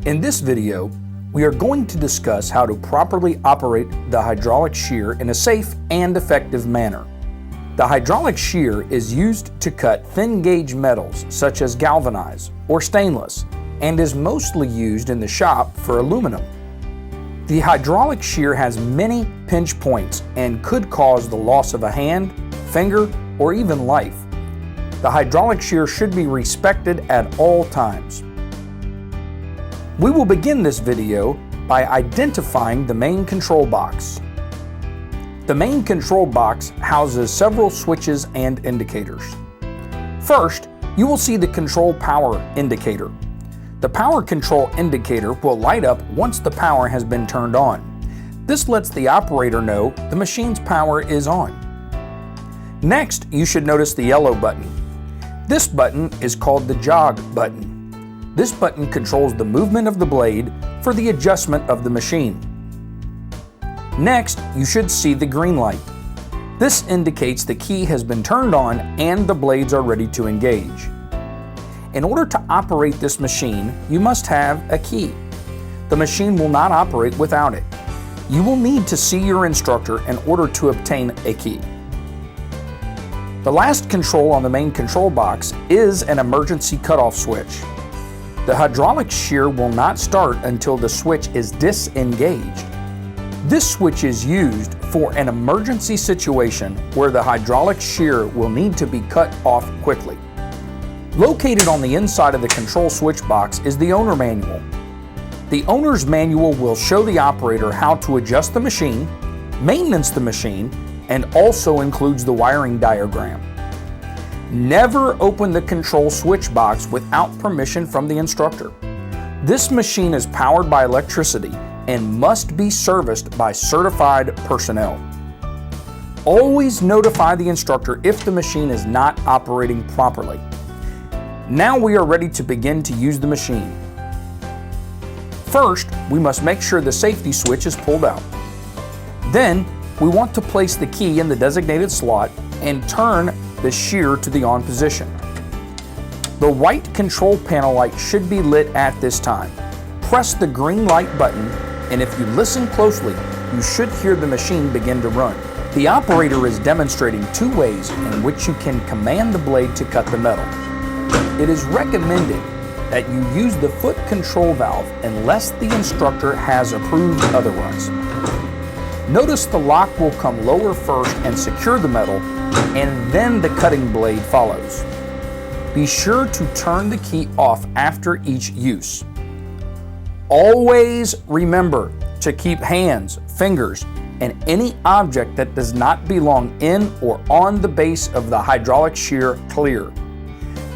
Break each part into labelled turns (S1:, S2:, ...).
S1: In this video, we are going to discuss how to properly operate the hydraulic shear in a safe and effective manner. The hydraulic shear is used to cut thin gauge metals such as galvanized or stainless and is mostly used in the shop for aluminum. The hydraulic shear has many pinch points and could cause the loss of a hand, finger, or even life. The hydraulic shear should be respected at all times. We will begin this video by identifying the main control box. The main control box houses several switches and indicators. First, you will see the control power indicator. The power control indicator will light up once the power has been turned on. This lets the operator know the machine's power is on. Next, you should notice the yellow button. This button is called the Jog Button. This button controls the movement of the blade for the adjustment of the machine. Next, you should see the green light. This indicates the key has been turned on and the blades are ready to engage. In order to operate this machine, you must have a key. The machine will not operate without it. You will need to see your instructor in order to obtain a key. The last control on the main control box is an emergency cutoff switch. The hydraulic shear will not start until the switch is disengaged. This switch is used for an emergency situation where the hydraulic shear will need to be cut off quickly. Located on the inside of the control switch box is the owner manual. The owner's manual will show the operator how to adjust the machine, maintenance the machine, and also includes the wiring diagram. Never open the control switch box without permission from the instructor. This machine is powered by electricity and must be serviced by certified personnel. Always notify the instructor if the machine is not operating properly. Now we are ready to begin to use the machine. First, we must make sure the safety switch is pulled out. Then, we want to place the key in the designated slot and turn the shear to the on position. The white control panel light should be lit at this time. Press the green light button, and if you listen closely, you should hear the machine begin to run. The operator is demonstrating two ways in which you can command the blade to cut the metal. It is recommended that you use the foot control valve unless the instructor has approved otherwise. Notice the lock will come lower first and secure the metal, and then the cutting blade follows. Be sure to turn the key off after each use. Always remember to keep hands, fingers, and any object that does not belong in or on the base of the hydraulic shear clear.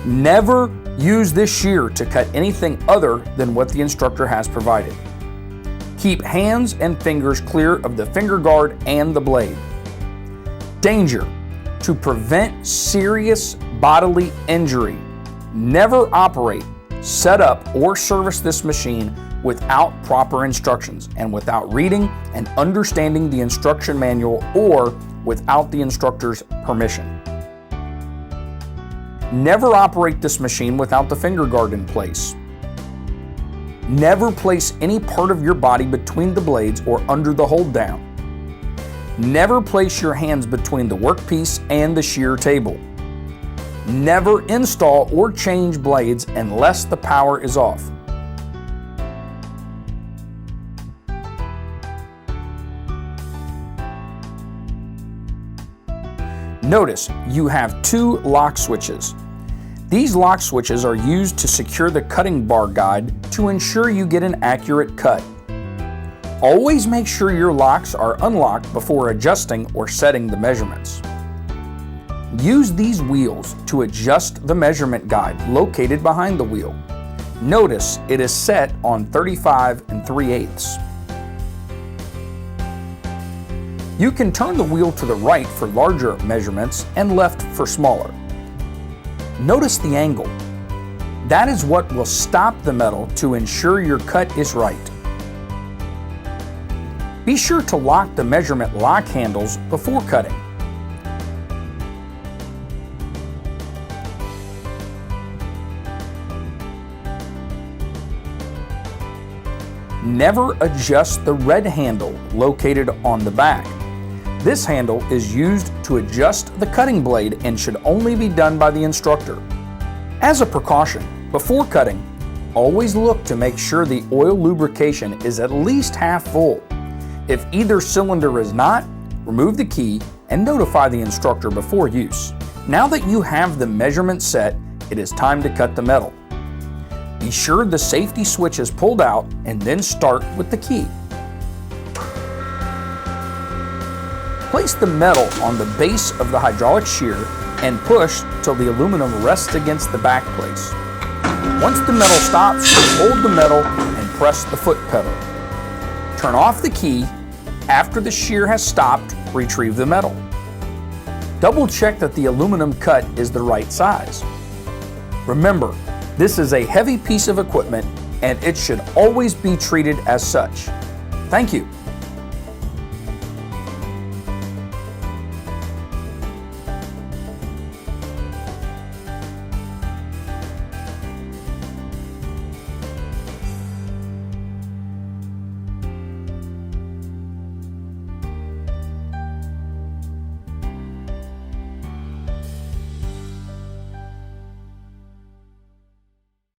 S1: Never use this shear to cut anything other than what the instructor has provided. Keep hands and fingers clear of the finger guard and the blade. Danger: to prevent serious bodily injury, never operate, set up, or service this machine without proper instructions and without reading and understanding the instruction manual or without the instructor's permission. Never operate this machine without the finger guard in place. Never place any part of your body between the blades or under the hold down. Never place your hands between the workpiece and the shear table. Never install or change blades unless the power is off. Notice you have two lock switches. These lock switches are used to secure the cutting bar guide to ensure you get an accurate cut. Always make sure your locks are unlocked before adjusting or setting the measurements. Use these wheels to adjust the measurement guide located behind the wheel. Notice it is set on 35 3/8. You can turn the wheel to the right for larger measurements and left for smaller. Notice the angle. That is what will stop the metal to ensure your cut is right. Be sure to lock the measurement lock handles before cutting. Never adjust the red handle located on the back. This handle is used to adjust the cutting blade and should only be done by the instructor. As a precaution, before cutting, always look to make sure the oil lubrication is at least half full. If either cylinder is not, remove the key and notify the instructor before use. Now that you have the measurement set, it is time to cut the metal. Be sure the safety switch is pulled out and then start with the key. Place the metal on the base of the hydraulic shear and push till the aluminum rests against the back place. Once the metal stops, hold the metal and press the foot pedal. Turn off the key. After the shear has stopped, retrieve the metal. Double check that the aluminum cut is the right size. Remember, this is a heavy piece of equipment and it should always be treated as such. Thank you.